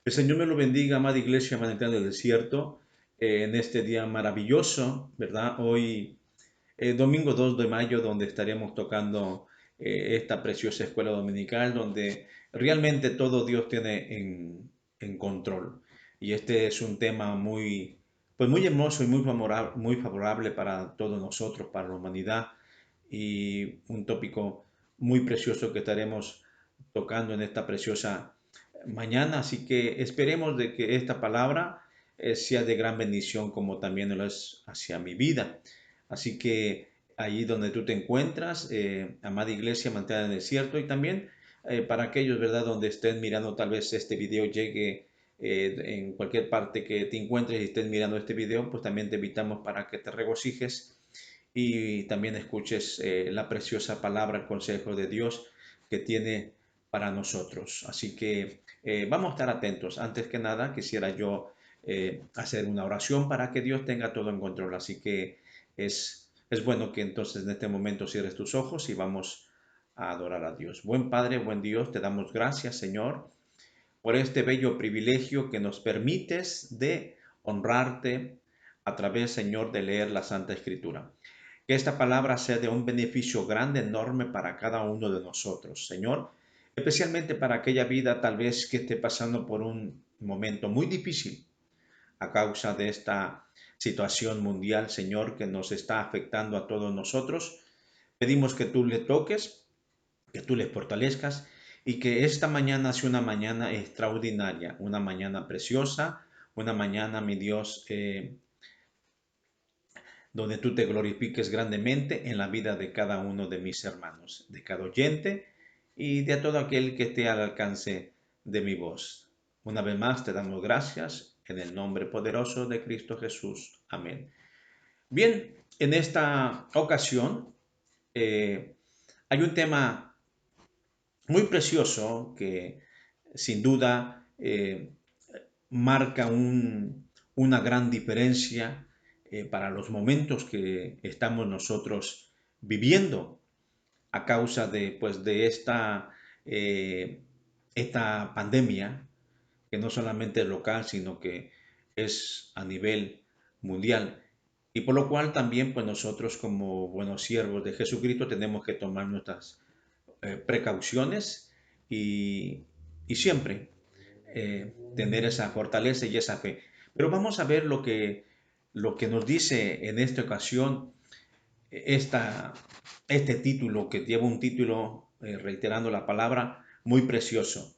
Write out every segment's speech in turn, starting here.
El Señor me lo bendiga, amada iglesia manantial del desierto, en este día maravilloso, ¿verdad? Hoy, domingo 2 de mayo, donde estaremos tocando esta preciosa escuela dominical, donde realmente todo Dios tiene en control. Y este es un tema muy hermoso y muy favorable para todos nosotros, para la humanidad, y un tópico muy precioso que estaremos tocando en esta preciosa mañana. Así que esperemos de que esta palabra sea de gran bendición como también lo es hacia mi vida. Así que allí donde tú te encuentras, amada iglesia, mantén en el desierto, y también para aquellos, ¿verdad?, donde estén mirando, tal vez este video llegue en cualquier parte que te encuentres y estés mirando este video, pues también te invitamos para que te regocijes y también escuches la preciosa palabra, el consejo de Dios que tiene para nosotros. Así que vamos a estar atentos. Antes que nada, quisiera yo hacer una oración para que Dios tenga todo en control. Así que es bueno que entonces en este momento cierres tus ojos y vamos a adorar a Dios. Buen Padre, buen Dios, te damos gracias, Señor, por este bello privilegio que nos permites de honrarte a través, Señor, de leer la Santa Escritura. Que esta palabra sea de un beneficio grande, enorme para cada uno de nosotros, Señor, especialmente para aquella vida tal vez que esté pasando por un momento muy difícil a causa de esta situación mundial, Señor, que nos está afectando a todos nosotros. Pedimos que tú le toques, que tú les fortalezcas y que esta mañana sea una mañana extraordinaria, una mañana preciosa, una mañana, mi Dios, donde tú te glorifiques grandemente en la vida de cada uno de mis hermanos, de cada oyente y de todo aquel que esté al alcance de mi voz. Una vez más te damos gracias en el nombre poderoso de Cristo Jesús. Amén. Bien, en esta ocasión hay un tema muy precioso que sin duda marca una gran diferencia para los momentos que estamos nosotros viviendo a causa de, pues, de esta pandemia, que no solamente es local, sino que es a nivel mundial. Y por lo cual también, pues nosotros como buenos siervos de Jesucristo tenemos que tomar nuestras precauciones y, y siempre tener esa fortaleza y esa fe. Pero vamos a ver lo que nos dice en esta ocasión esta, este título, que lleva un título, reiterando la palabra, muy precioso.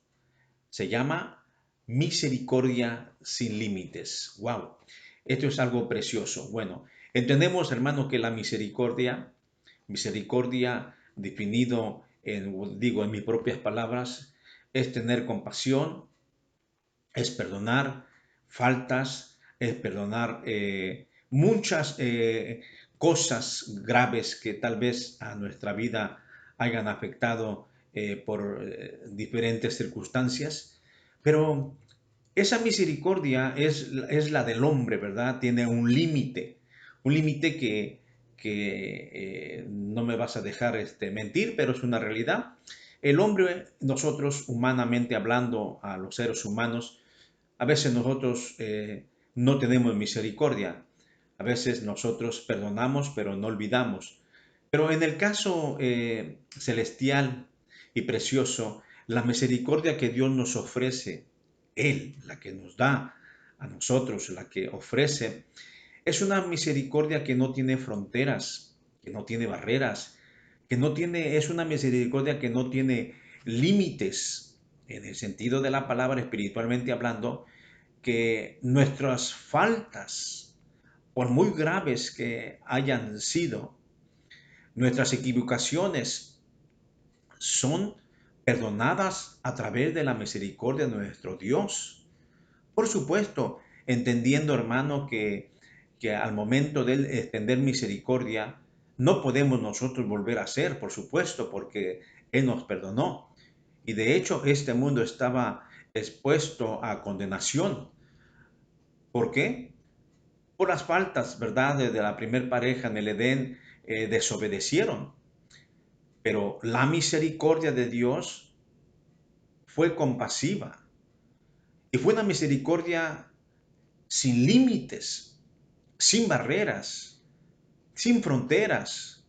Se llama Misericordia sin límites. ¡Wow! Esto es algo precioso. Bueno, entendemos, hermano, que la misericordia definido digo en mis propias palabras, es tener compasión, es perdonar faltas, es perdonar muchas cosas graves que tal vez a nuestra vida hayan afectado por diferentes circunstancias. Pero esa misericordia es la del hombre, ¿verdad? Tiene un límite que no me vas a dejar mentir, pero es una realidad. El hombre, nosotros humanamente hablando, a los seres humanos, a veces nosotros no tenemos misericordia, a veces nosotros perdonamos, pero no olvidamos. Pero en el caso celestial y precioso, la misericordia que Dios nos ofrece, Él, la que nos da a nosotros, la que ofrece, es una misericordia que no tiene fronteras, que no tiene barreras, es una misericordia que no tiene límites, en el sentido de la palabra espiritualmente hablando, que nuestras faltas, por muy graves que hayan sido, nuestras equivocaciones son perdonadas a través de la misericordia de nuestro Dios. Por supuesto, entendiendo, hermano, que al momento de él extender misericordia, no podemos nosotros volver a ser, por supuesto, porque Él nos perdonó. Y de hecho, este mundo estaba expuesto a condenación. ¿Por qué? Por las faltas, ¿verdad? De la primer pareja en el Edén, desobedecieron. Pero la misericordia de Dios fue compasiva Y fue una misericordia sin límites, sin barreras, sin fronteras.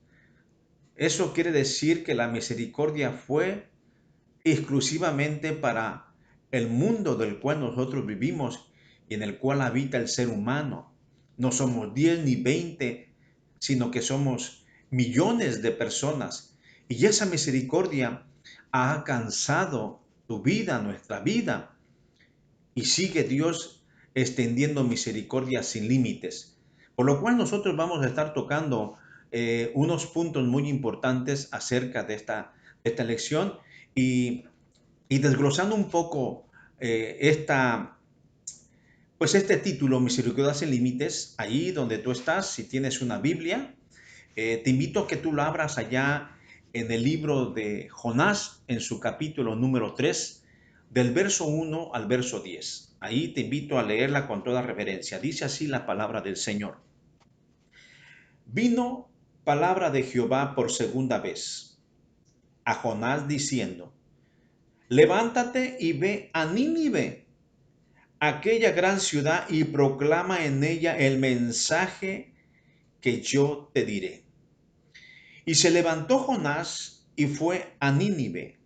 Eso quiere decir que la misericordia fue exclusivamente para el mundo del cual nosotros vivimos y en el cual habita el ser humano. No somos 10 ni 20, sino que somos millones de personas. Y esa misericordia ha alcanzado tu vida, nuestra vida. Y sigue Dios extendiendo misericordia sin límites. Por lo cual nosotros vamos a estar tocando unos puntos muy importantes acerca de esta lección y, y desglosando un poco pues este título, Misericordia sin límites, ahí donde tú estás, si tienes una Biblia, te invito a que tú lo abras allá en el libro de Jonás, en su capítulo número 3, del verso 1 al verso 10. Ahí te invito a leerla con toda reverencia. Dice así la palabra del Señor. Vino palabra de Jehová por segunda vez a Jonás diciendo, levántate y ve a Nínive, aquella gran ciudad, y proclama en ella el mensaje que yo te diré. Y se levantó Jonás y fue a Nínive,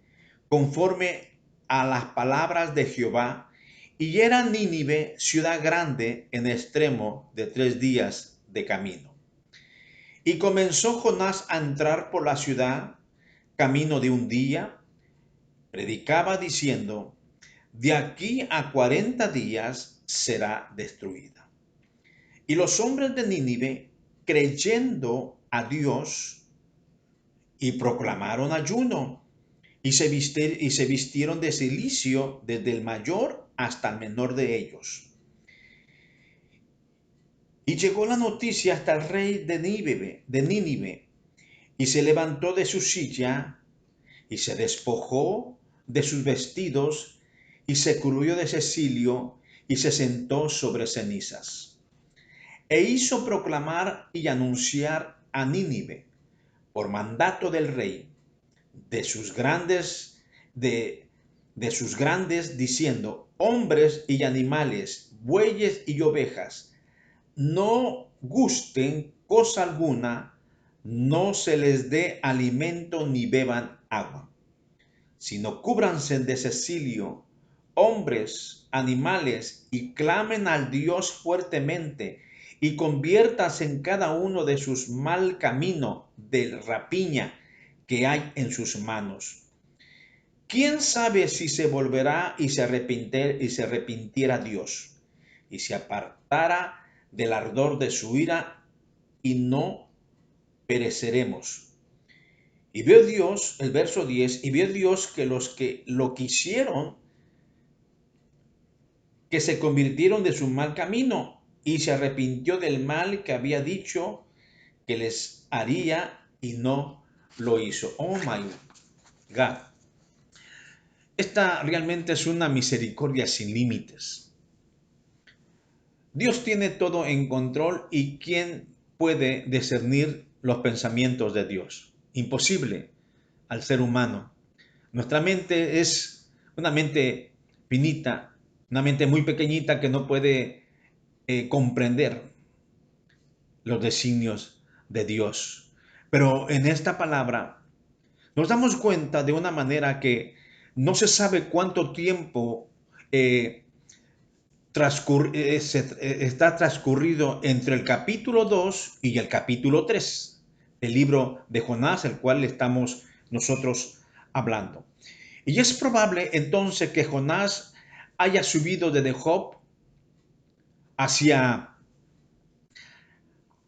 conforme a las palabras de Jehová, y era Nínive ciudad grande en extremo de 3 días de camino. Y comenzó Jonás a entrar por la ciudad, camino de un día, predicaba diciendo, de aquí a 40 días será destruida. Y los hombres de Nínive, creyendo a Dios, y proclamaron ayuno, y se vistieron de cilicio desde el mayor hasta el menor de ellos. Y llegó la noticia hasta el rey de Nínive, y se levantó de su silla, y se despojó de sus vestidos, y se cubrió de cecilio, y se sentó sobre cenizas. E hizo proclamar y anunciar a Nínive, por mandato del rey, de sus grandes, de sus grandes, diciendo, hombres y animales, bueyes y ovejas, no gusten cosa alguna, no se les dé alimento ni beban agua, sino cúbranse de cecilio, hombres, animales, y clamen al Dios fuertemente, y conviértase en cada uno de sus mal camino de rapiña que hay en sus manos. ¿Quién sabe si se volverá y se arrepintiera Dios, y se apartara del ardor de su ira, y no pereceremos? Y vio Dios, el verso 10, y vio Dios que los que lo quisieron, que se convirtieron de su mal camino, y se arrepintió del mal que había dicho que les haría, y no lo hizo. Oh my God. Esta realmente es una misericordia sin límites. Dios tiene todo en control, y ¿quién puede discernir los pensamientos de Dios? Imposible al ser humano. Nuestra mente es una mente finita, una mente muy pequeñita que no puede comprender los designios de Dios. Pero en esta palabra nos damos cuenta de una manera que no se sabe cuánto tiempo está transcurrido entre el capítulo 2 y el capítulo 3 del libro de Jonás, el cual estamos nosotros hablando. Y es probable entonces que Jonás haya subido desde Job hacia,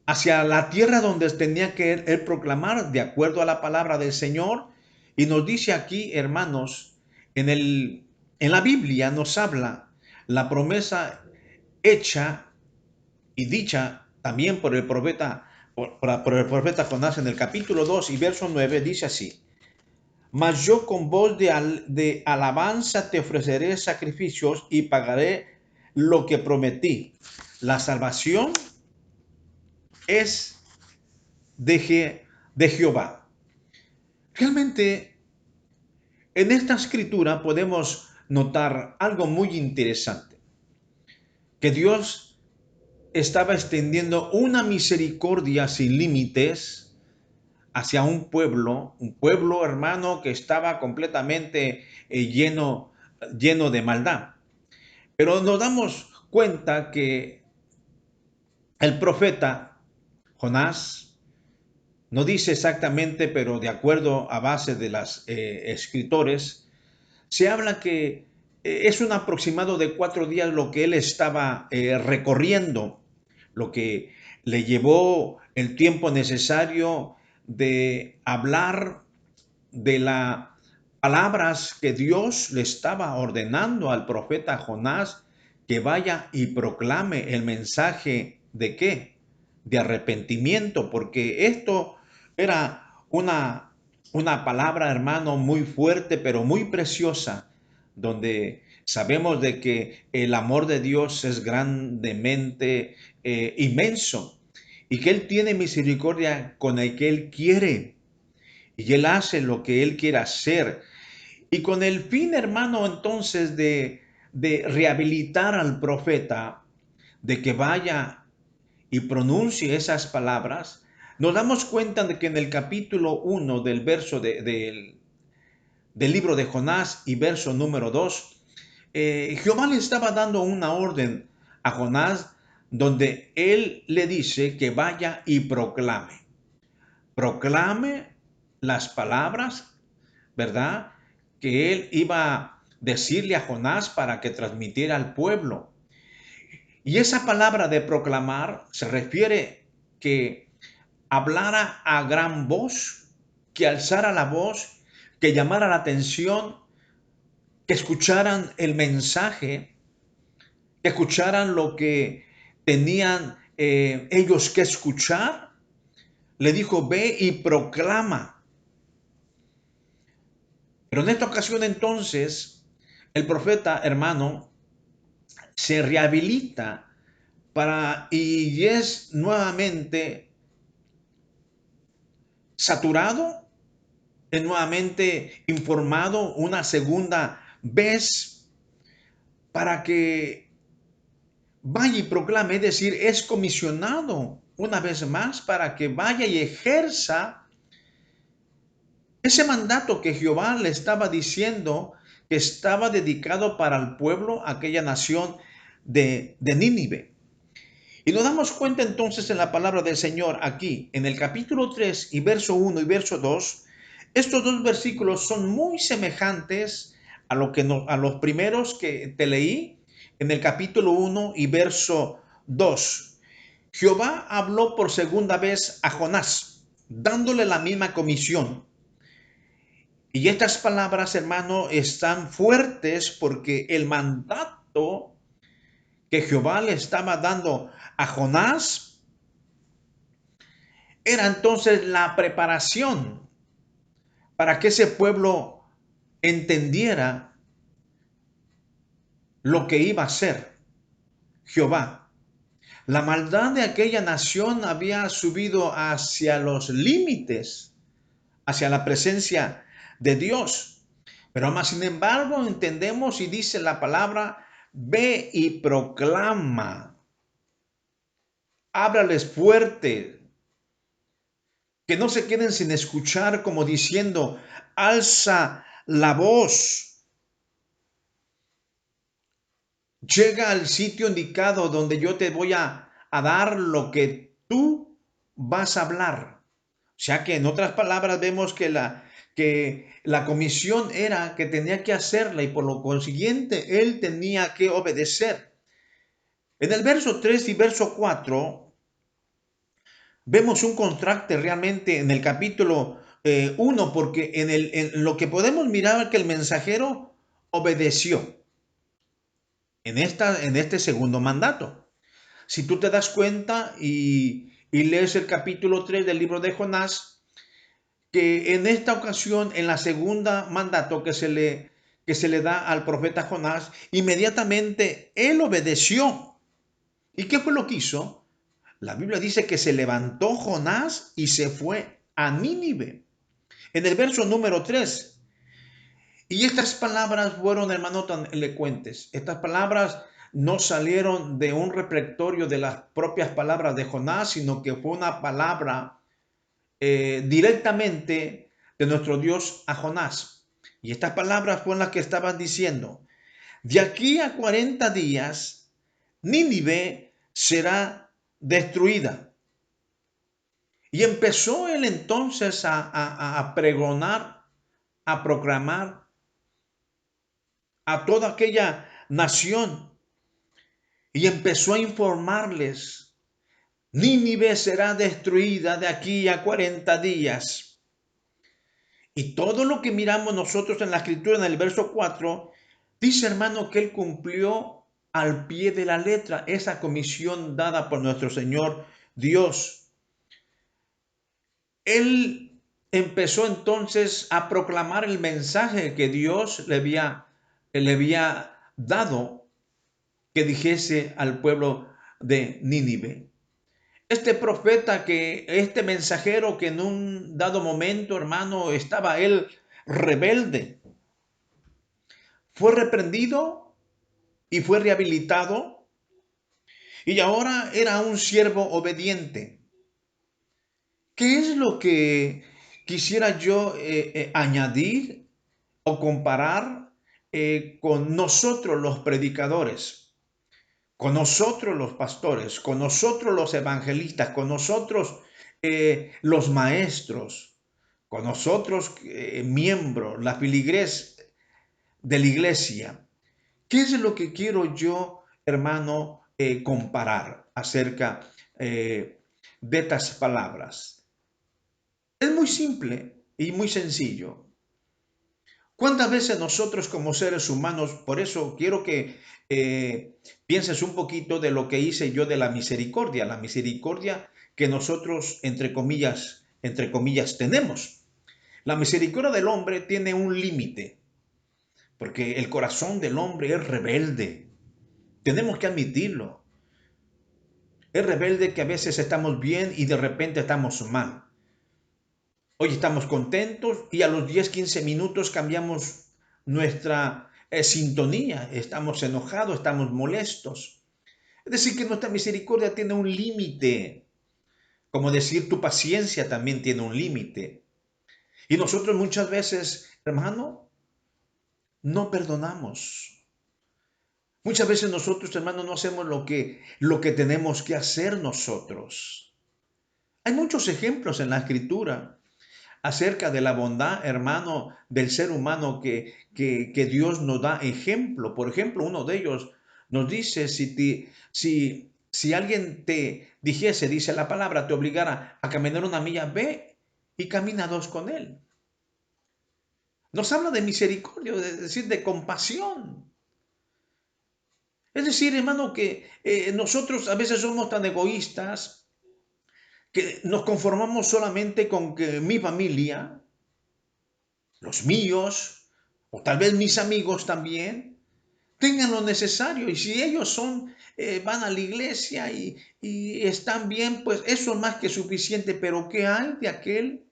hacia la tierra donde tenía que él proclamar de acuerdo a la palabra del Señor. Y nos dice aquí, hermanos, en la Biblia nos habla la promesa hecha y dicha también por el profeta, por el profeta Jonás en el capítulo 2 y verso 9, dice así: mas yo con voz de alabanza te ofreceré sacrificios y pagaré lo que prometí. La salvación es de Jehová. Realmente, en esta escritura podemos notar algo muy interesante, que Dios estaba extendiendo una misericordia sin límites hacia un pueblo hermano que estaba completamente lleno de maldad. Pero nos damos cuenta que el profeta Jonás no dice exactamente, pero de acuerdo a base de las escritores, se habla que es un aproximado de 4 días lo que él estaba recorriendo, lo que le llevó el tiempo necesario de hablar de las palabras que Dios le estaba ordenando al profeta Jonás, que vaya y proclame el mensaje de qué, de arrepentimiento, porque esto era una palabra, hermano, muy fuerte, pero muy preciosa, donde sabemos de que el amor de Dios es grandemente inmenso y que Él tiene misericordia con el que Él quiere y Él hace lo que Él quiere hacer. Y con el fin, hermano, entonces de rehabilitar al profeta, de que vaya y pronuncie esas palabras, nos damos cuenta de que en el capítulo 1 del verso del libro de Jonás y verso número 2, Jehová le estaba dando una orden a Jonás donde él le dice que vaya y proclame las palabras, ¿verdad? Que él iba a decirle a Jonás para que transmitiera al pueblo. Y esa palabra de proclamar se refiere que hablara a gran voz, que alzara la voz, que llamara la atención, que escucharan el mensaje, que escucharan lo que tenían ellos que escuchar. Le dijo, ve y proclama. Pero en esta ocasión entonces, el profeta, hermano, se rehabilita y es nuevamente saturado, es nuevamente informado una segunda vez para que vaya y proclame, es decir, es comisionado una vez más para que vaya y ejerza ese mandato que Jehová le estaba diciendo que estaba dedicado para el pueblo, aquella nación de Nínive. Y nos damos cuenta entonces en la palabra del Señor aquí, en el capítulo 3 y verso 1 y verso 2, estos dos versículos son muy semejantes a, a los primeros que te leí en el capítulo 1 y verso 2. Jehová habló por segunda vez a Jonás, dándole la misma comisión. Y estas palabras, hermano, están fuertes porque el mandato que Jehová le estaba dando a Jonás era entonces la preparación para que ese pueblo entendiera lo que iba a hacer Jehová. La maldad de aquella nación había subido hacia los límites, hacia la presencia de Dios. Pero más sin embargo entendemos y dice la palabra, ve y proclama, háblales fuerte, que no se queden sin escuchar como diciendo, alza la voz, llega al sitio indicado donde yo te voy a dar lo que tú vas a hablar. O sea que en otras palabras vemos que la comisión era que tenía que hacerla y por lo consiguiente él tenía que obedecer. En el verso 3 y verso 4 vemos un contraste realmente en el capítulo 1 porque en lo que podemos mirar que el mensajero obedeció en este segundo mandato. Si tú te das cuenta y lees el capítulo 3 del libro de Jonás, que en esta ocasión, en la segunda mandato que se le da al profeta Jonás, inmediatamente él obedeció. ¿Y qué fue lo que hizo? La Biblia dice que se levantó Jonás y se fue a Nínive. En el verso número 3, Y estas palabras fueron, hermano, tan elocuentes. Estas palabras no salieron de un repertorio de las propias palabras de Jonás, sino que fue una palabra directamente de nuestro Dios a Jonás. Y estas palabras fueron las que estaban diciendo: de aquí a 40 días, Nínive será destruida. Y empezó él entonces a pregonar, a proclamar a toda aquella nación, y empezó a informarles: Nínive será destruida de aquí a 40 días. Y todo lo que miramos nosotros en la escritura, en el verso 4, dice, hermano, que él cumplió al pie de la letra esa comisión dada por nuestro Señor Dios. Él empezó entonces a proclamar el mensaje que Dios le había dado, que dijese al pueblo de Nínive. Este profeta, este mensajero que en un dado momento, hermano, estaba él rebelde, fue reprendido y fue rehabilitado, y ahora era un siervo obediente. ¿Qué es lo que quisiera yo añadir o comparar con nosotros los predicadores, con nosotros los pastores, con nosotros los evangelistas, con nosotros los maestros, con nosotros miembros, la filigres de la iglesia? ¿Qué es lo que quiero yo, hermano, comparar acerca de estas palabras? Es muy simple y muy sencillo. ¿Cuántas veces nosotros como seres humanos, por eso quiero que pienses un poquito de lo que hice yo de la misericordia que nosotros, entre comillas, tenemos? La misericordia del hombre tiene un límite, porque el corazón del hombre es rebelde. Tenemos que admitirlo. Es rebelde, que a veces estamos bien y de repente estamos mal. Hoy estamos contentos y a los 10, 15 minutos cambiamos nuestra sintonía. Estamos enojados, estamos molestos. Es decir, que nuestra misericordia tiene un límite. Como decir, tu paciencia también tiene un límite. Y nosotros muchas veces, hermano, no perdonamos. Muchas veces nosotros, hermano, no hacemos lo que tenemos que hacer nosotros. Hay muchos ejemplos en la escritura acerca de la bondad, hermano, del ser humano que Dios nos da ejemplo. Por ejemplo, uno de ellos nos dice, si alguien te dijese, dice la palabra, te obligara a caminar una milla, ve y camina 2 con él. Nos habla de misericordia, es decir, de compasión. Es decir, hermano, que nosotros a veces somos tan egoístas que nos conformamos solamente con que mi familia, los míos, o tal vez mis amigos también, tengan lo necesario. Y si ellos van a la iglesia y están bien, pues eso es más que suficiente. Pero ¿qué hay de aquel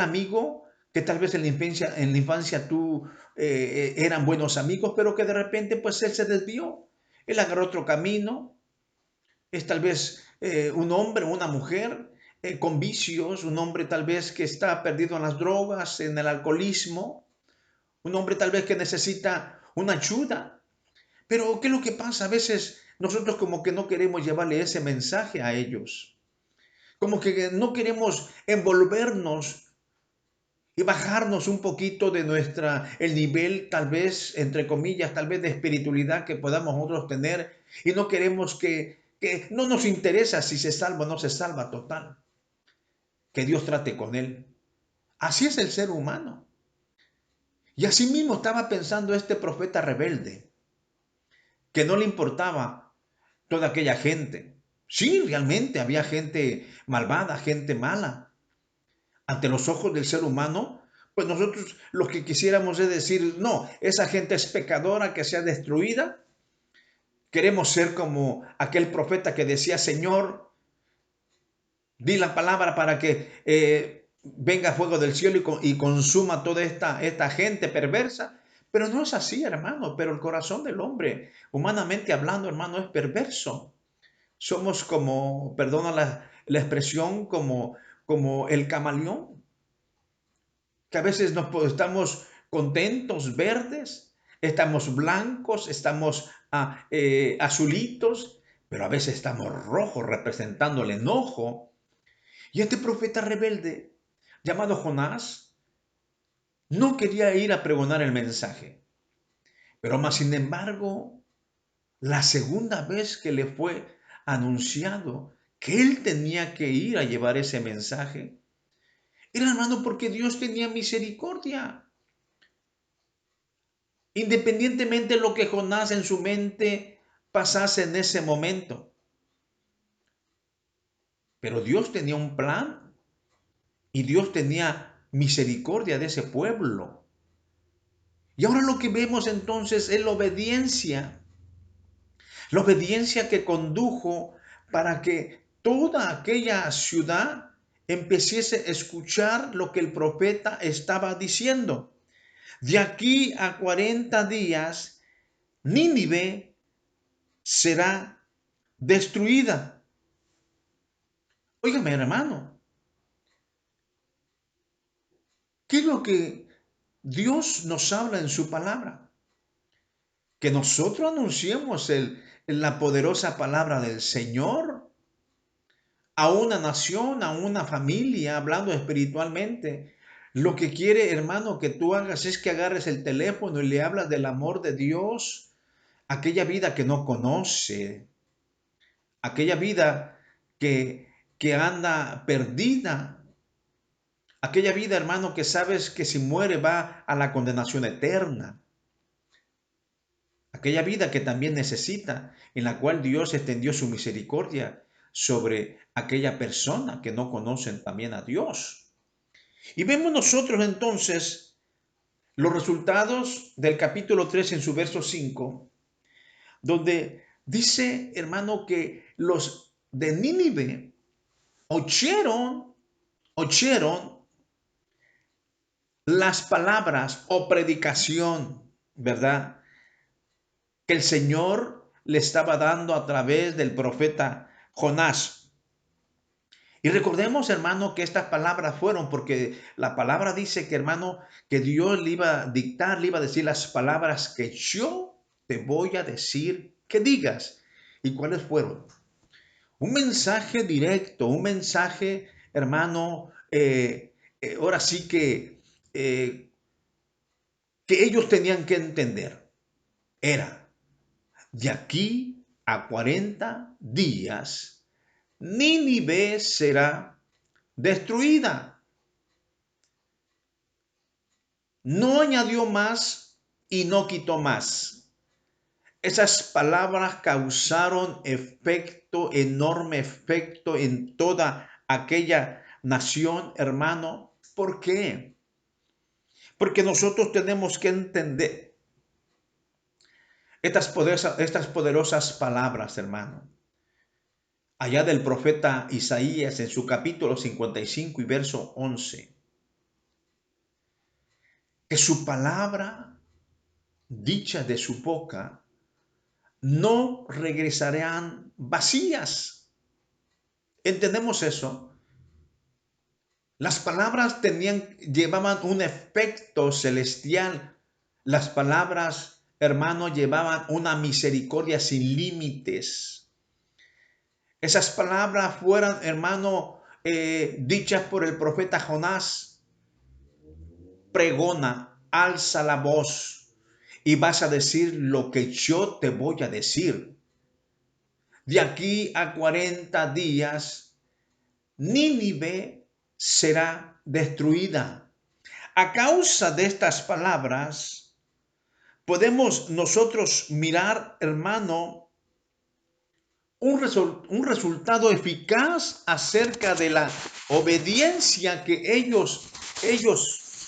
amigo que tal vez en la infancia tú eran buenos amigos, pero que de repente pues él se desvió, él agarró otro camino? Es tal vez un hombre o una mujer con vicios, un hombre tal vez que está perdido en las drogas, en el alcoholismo, un hombre tal vez que necesita una ayuda. Pero ¿qué es lo que pasa? A veces nosotros como que no queremos llevarle ese mensaje a ellos, como que no queremos envolvernos y bajarnos un poquito de el nivel, tal vez, entre comillas, tal vez de espiritualidad que podamos nosotros tener, y no queremos que no nos interesa si se salva o no se salva, total, que Dios trate con él. Así es el ser humano. Y así mismo estaba pensando este profeta rebelde, que no le importaba toda aquella gente. Sí, realmente había gente malvada, gente mala. Ante los ojos del ser humano, pues nosotros lo que quisiéramos es decir, no, esa gente es pecadora, que sea destruida. Queremos ser como aquel profeta que decía, Señor, di la palabra para que venga fuego del cielo y consuma toda esta gente perversa. Pero no es así, hermano. Pero el corazón del hombre, humanamente hablando, hermano, es perverso. Somos como, perdona la expresión, como el camaleón, que a veces estamos contentos, verdes, estamos blancos, estamos azulitos, pero a veces estamos rojos, representando el enojo. Y este profeta rebelde, llamado Jonás, no quería ir a pregonar el mensaje, pero más sin embargo, la segunda vez que le fue anunciado que él tenía que ir a llevar ese mensaje, era, hermano, porque Dios tenía misericordia. Independientemente de lo que Jonás en su mente pasase en ese momento. Pero Dios tenía un plan y Dios tenía misericordia de ese pueblo. Y ahora lo que vemos entonces es la obediencia que condujo para que toda aquella ciudad empezase a escuchar lo que el profeta estaba diciendo. De aquí a 40 días, Nínive será destruida. Óigame, hermano, ¿qué es lo que Dios nos habla en su palabra? Que nosotros anunciemos la poderosa palabra del Señor a una nación, a una familia, hablando espiritualmente. Lo que quiere, hermano, que tú hagas es que agarres el teléfono y le hablas del amor de Dios, aquella vida que no conoce, aquella vida que anda perdida, aquella vida, hermano, que sabes que si muere va a la condenación eterna. Aquella vida que también necesita, en la cual Dios extendió su misericordia sobre aquella persona que no conocen también a Dios. Y vemos nosotros entonces los resultados del capítulo 3 en su verso 5, donde dice, hermano, que los de Nínive oyeron las palabras o predicación, ¿verdad?, que el Señor le estaba dando a través del profeta Jonás. Y recordemos, hermano, que estas palabras fueron, porque la palabra dice que, hermano, que Dios le iba a dictar, le iba a decir las palabras que yo te voy a decir que digas. ¿Y cuáles fueron? Un mensaje directo, un mensaje, hermano, ahora sí que ellos tenían que entender. Era, de aquí a 40 días, Nínive será destruida. No añadió más y no quitó más. Esas palabras causaron efecto, enorme efecto en toda aquella nación, hermano. ¿Por qué? Porque nosotros tenemos que entender estas poderosas palabras, hermano. Allá del profeta Isaías en su capítulo 55 y verso 11. Que su palabra, dicha de su boca, no regresarán vacías. ¿Entendemos eso? Las palabras llevaban un efecto celestial. Las palabras, hermano, llevaban una misericordia sin límites. Esas palabras fueran, hermano, dichas por el profeta Jonás. Pregona, alza la voz y vas a decir lo que yo te voy a decir. De aquí a 40 días, Nínive será destruida. A causa de estas palabras, podemos nosotros mirar, hermano, un resultado eficaz acerca de la obediencia que ellos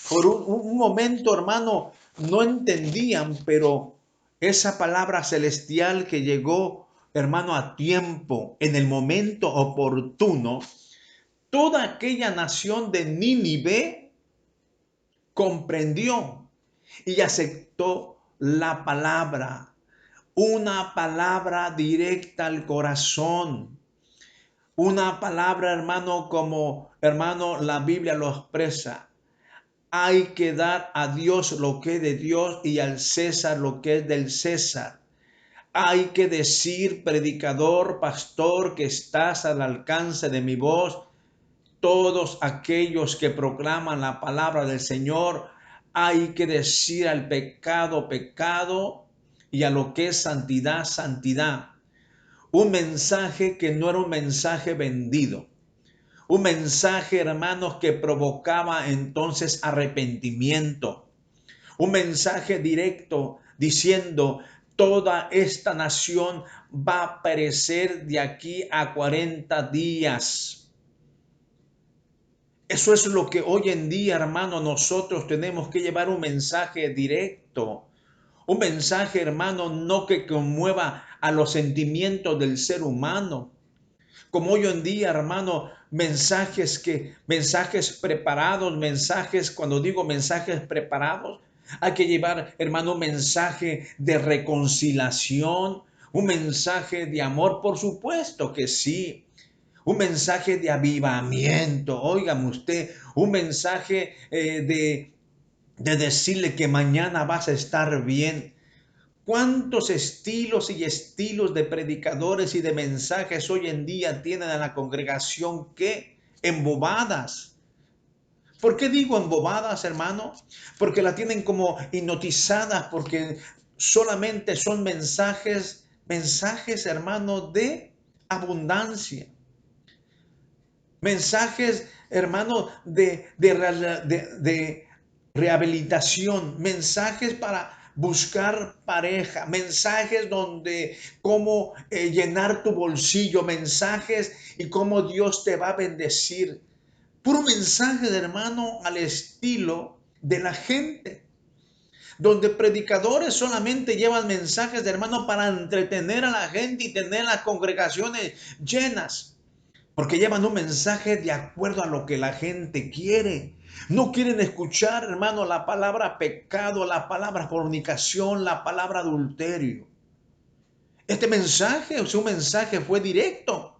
por un momento, hermano, no entendían, pero esa palabra celestial que llegó, hermano, a tiempo, en el momento oportuno, toda aquella nación de Nínive comprendió y aceptó la palabra, una palabra directa al corazón, una palabra, hermano, como hermano la Biblia lo expresa. Hay que dar a Dios lo que es de Dios y al César lo que es del César. Hay que decir, predicador, pastor, que estás al alcance de mi voz, todos aquellos que proclaman la palabra del Señor, hay que decir al pecado, pecado, y a lo que es santidad, santidad. Un mensaje que no era un mensaje vendido. Un mensaje, hermanos, que provocaba entonces arrepentimiento. Un mensaje directo diciendo, toda esta nación va a perecer de aquí a 40 días. Eso es lo que hoy en día, hermano, nosotros tenemos que llevar un mensaje directo. Un mensaje, hermano, no que conmueva a los sentimientos del ser humano. Como hoy en día, hermano, mensajes preparados, mensajes, cuando digo mensajes preparados, hay que llevar, hermano, un mensaje de reconciliación, un mensaje de amor, por supuesto que sí. Un mensaje de avivamiento, óigame usted, un mensaje de decirle que mañana vas a estar bien. ¿Cuántos estilos de predicadores y de mensajes hoy en día tienen a la congregación que embobadas? ¿Por qué digo embobadas, hermano? Porque la tienen como hipnotizadas, porque solamente son mensajes, hermano, de abundancia. Mensajes, hermano, de rehabilitación, mensajes para buscar pareja, mensajes donde cómo llenar tu bolsillo, mensajes y cómo Dios te va a bendecir. Puro mensaje, de hermano, al estilo de la gente, donde predicadores solamente llevan mensajes, de hermano, para entretener a la gente y tener las congregaciones llenas. Porque llevan un mensaje de acuerdo a lo que la gente quiere. No quieren escuchar, hermano, la palabra pecado, la palabra fornicación, la palabra adulterio. Este mensaje, su mensaje fue directo.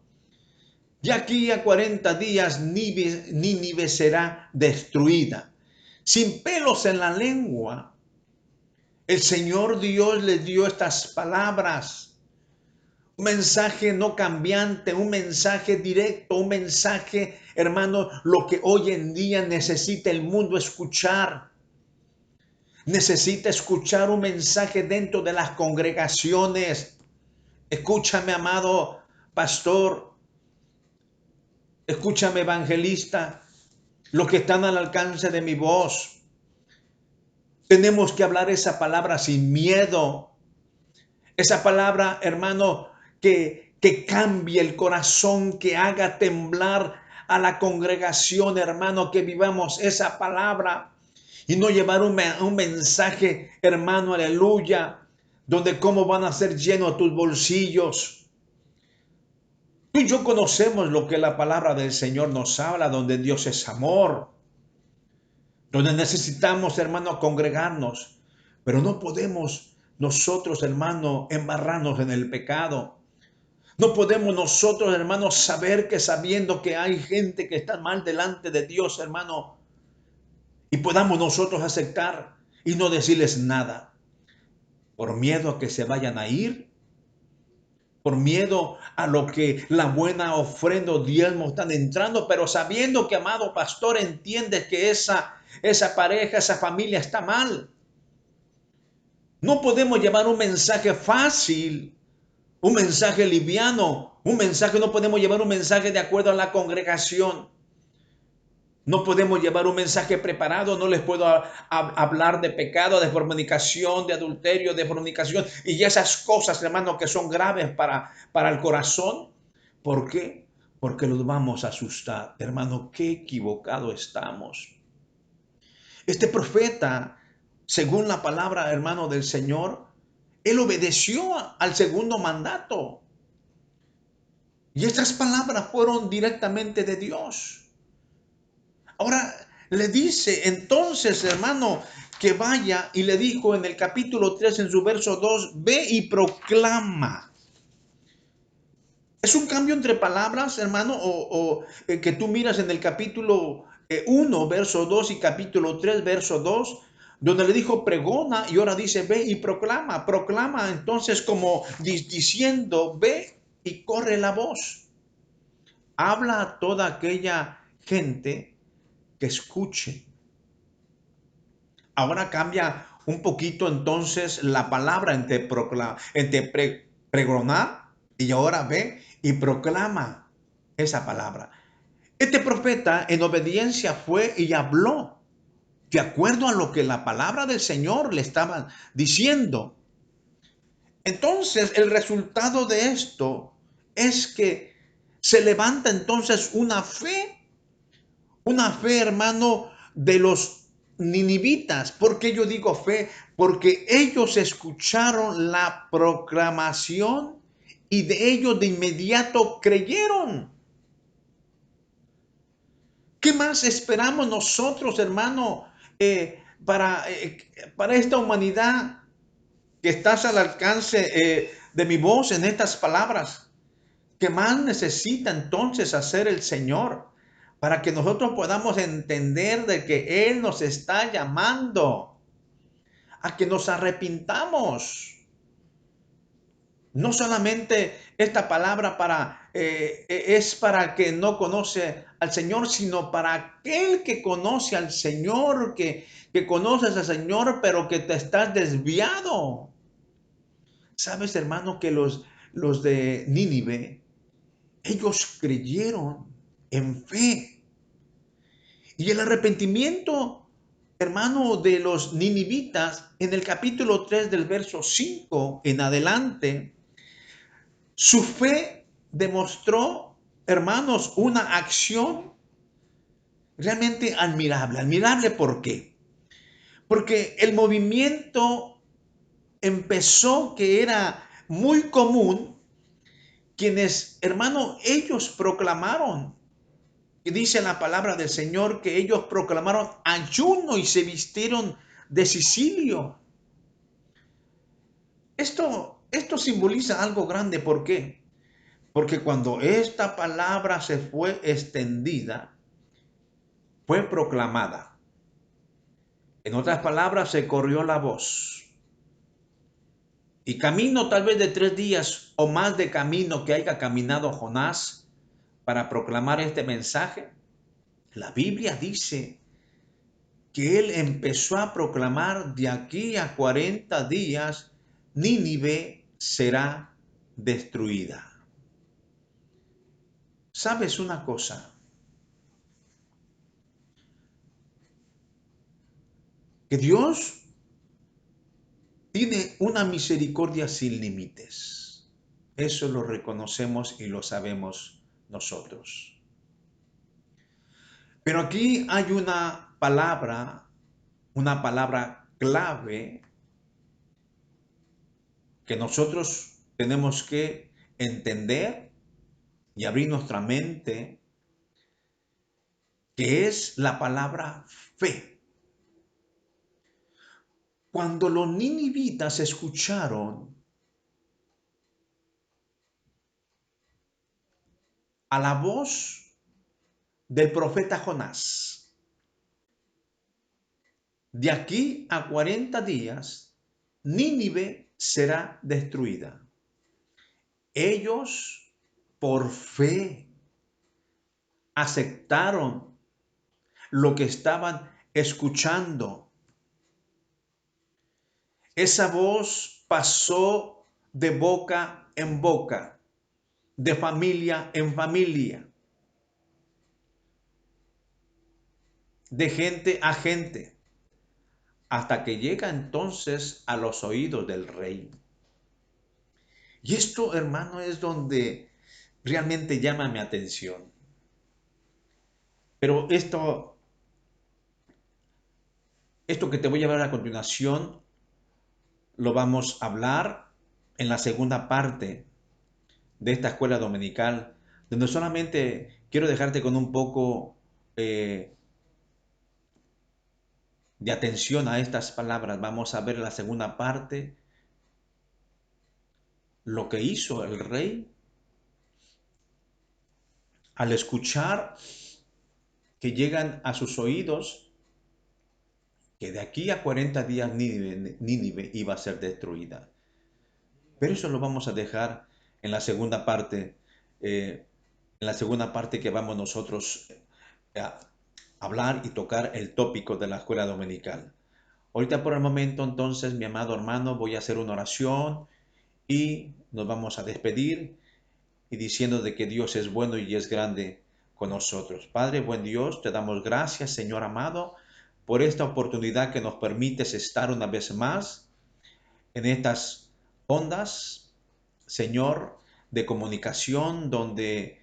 Y aquí a 40 días Nínive será destruida. Sin pelos en la lengua, el Señor Dios les dio estas palabras. Un mensaje no cambiante, un mensaje directo, un mensaje, hermano, lo que hoy en día necesita el mundo escuchar. Necesita escuchar un mensaje dentro de las congregaciones. Escúchame, amado pastor. Escúchame, evangelista. Los que están al alcance de mi voz. Tenemos que hablar esa palabra sin miedo. Esa palabra, hermano, que cambie el corazón, que haga temblar a la congregación, hermano, que vivamos esa palabra y no llevar un mensaje, hermano, aleluya, donde cómo van a ser llenos tus bolsillos. Tú y yo conocemos lo que la palabra del Señor nos habla, donde Dios es amor, donde necesitamos, hermano, congregarnos, pero no podemos nosotros, hermano, embarrarnos en el pecado. No podemos nosotros, hermanos, saber que sabiendo que hay gente que está mal delante de Dios, hermano, y podamos nosotros aceptar y no decirles nada, por miedo a que se vayan a ir, por miedo a lo que la buena ofrenda o diezmo están entrando, pero sabiendo que, amado pastor, entiende que esa pareja, esa familia está mal. No podemos llevar un mensaje fácil, un mensaje liviano, un mensaje, no podemos llevar un mensaje de acuerdo a la congregación. No podemos llevar un mensaje preparado, no les puedo hablar de pecado, de fornicación, de adulterio, de fornicación y esas cosas, hermano, que son graves para el corazón. ¿Por qué? Porque los vamos a asustar. Hermano, qué equivocado estamos. Este profeta, según la palabra, hermano, del Señor, él obedeció al segundo mandato. Y estas palabras fueron directamente de Dios. Ahora le dice entonces, hermano, que vaya y le dijo en el capítulo 3, en su verso 2, ve y proclama. Es un cambio entre palabras, hermano, que tú miras en el capítulo 1, verso 2 y capítulo 3, verso 2, donde le dijo pregona y ahora dice ve y proclama. Proclama entonces como diciendo ve y corre la voz. Habla a toda aquella gente que escuche. Ahora cambia un poquito entonces la palabra entre pregonar y ahora ve y proclama esa palabra. Este profeta en obediencia fue y habló de acuerdo a lo que la palabra del Señor le estaba diciendo. Entonces el resultado de esto es que se levanta entonces una fe, hermano, de los ninivitas. ¿Por qué yo digo fe? Porque ellos escucharon la proclamación y de ellos de inmediato creyeron. ¿Qué más esperamos nosotros, hermano, para esta humanidad que estás al alcance de mi voz en estas palabras? ¿Qué más necesita entonces hacer el Señor para que nosotros podamos entender de que Él nos está llamando a que nos arrepintamos? No solamente esta palabra es para el que no conoce al Señor, sino para aquel que conoce al Señor, que conoces al Señor, pero que te estás desviado. Sabes, hermano, que los de Nínive, ellos creyeron en fe. Y el arrepentimiento, hermano, de los ninivitas, en el capítulo 3 del verso 5 en adelante, su fe demostró, hermanos, una acción realmente admirable. Admirable, ¿por qué? Porque el movimiento empezó que era muy común, quienes, hermano, ellos proclamaron, y dice la palabra del Señor que ellos proclamaron ayuno y se vistieron de Sicilio. Esto simboliza algo grande, ¿por qué? Porque cuando esta palabra se fue extendida, fue proclamada. En otras palabras, se corrió la voz. Y camino tal vez de 3 días o más de camino que haya caminado Jonás para proclamar este mensaje, la Biblia dice que él empezó a proclamar de aquí a 40 días, Nínive será destruida. ¿Sabes una cosa? Que Dios tiene una misericordia sin límites. Eso lo reconocemos y lo sabemos nosotros. Pero aquí hay una palabra clave que nosotros tenemos que entender y abrir nuestra mente, que es la palabra fe. Cuando los ninivitas escucharon a la voz del profeta Jonás, de aquí a 40 días, Nínive será destruida. Ellos, por fe, aceptaron lo que estaban escuchando. Esa voz pasó de boca en boca, de familia en familia, de gente a gente, hasta que llega entonces a los oídos del rey. Y esto, hermano, es donde realmente llama mi atención. Pero esto que te voy a hablar a continuación, lo vamos a hablar en la segunda parte de esta escuela dominical, donde solamente quiero dejarte con un poco de atención a estas palabras, vamos a ver en la segunda parte lo que hizo el rey al escuchar que llegan a sus oídos que de aquí a 40 días Nínive iba a ser destruida. Pero eso lo vamos a dejar en la segunda parte, que vamos nosotros a hablar y tocar el tópico de la escuela dominical. Ahorita por el momento, entonces, mi amado hermano, voy a hacer una oración y nos vamos a despedir y diciendo de que Dios es bueno y es grande con nosotros. Padre, buen Dios, te damos gracias, Señor amado, por esta oportunidad que nos permites estar una vez más en estas ondas, Señor, de comunicación donde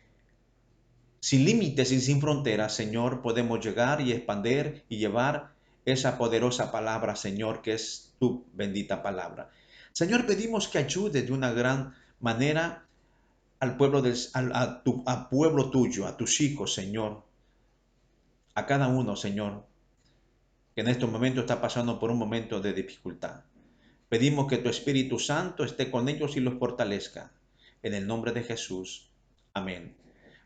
sin límites y sin fronteras, Señor, podemos llegar y expandir y llevar esa poderosa palabra, Señor, que es tu bendita palabra. Señor, pedimos que ayude de una gran manera al pueblo, al pueblo tuyo, a tus hijos, Señor, a cada uno, Señor, que en este momento está pasando por un momento de dificultad. Pedimos que tu Espíritu Santo esté con ellos y los fortalezca. En el nombre de Jesús. Amén.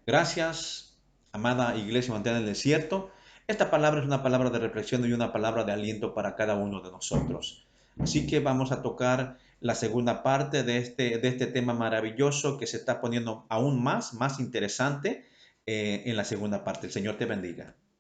Gracias, amada Iglesia Mantenida en el Desierto. Esta palabra es una palabra de reflexión y una palabra de aliento para cada uno de nosotros. Así que vamos a tocar la segunda parte de este tema maravilloso que se está poniendo aún más interesante en la segunda parte. El Señor te bendiga.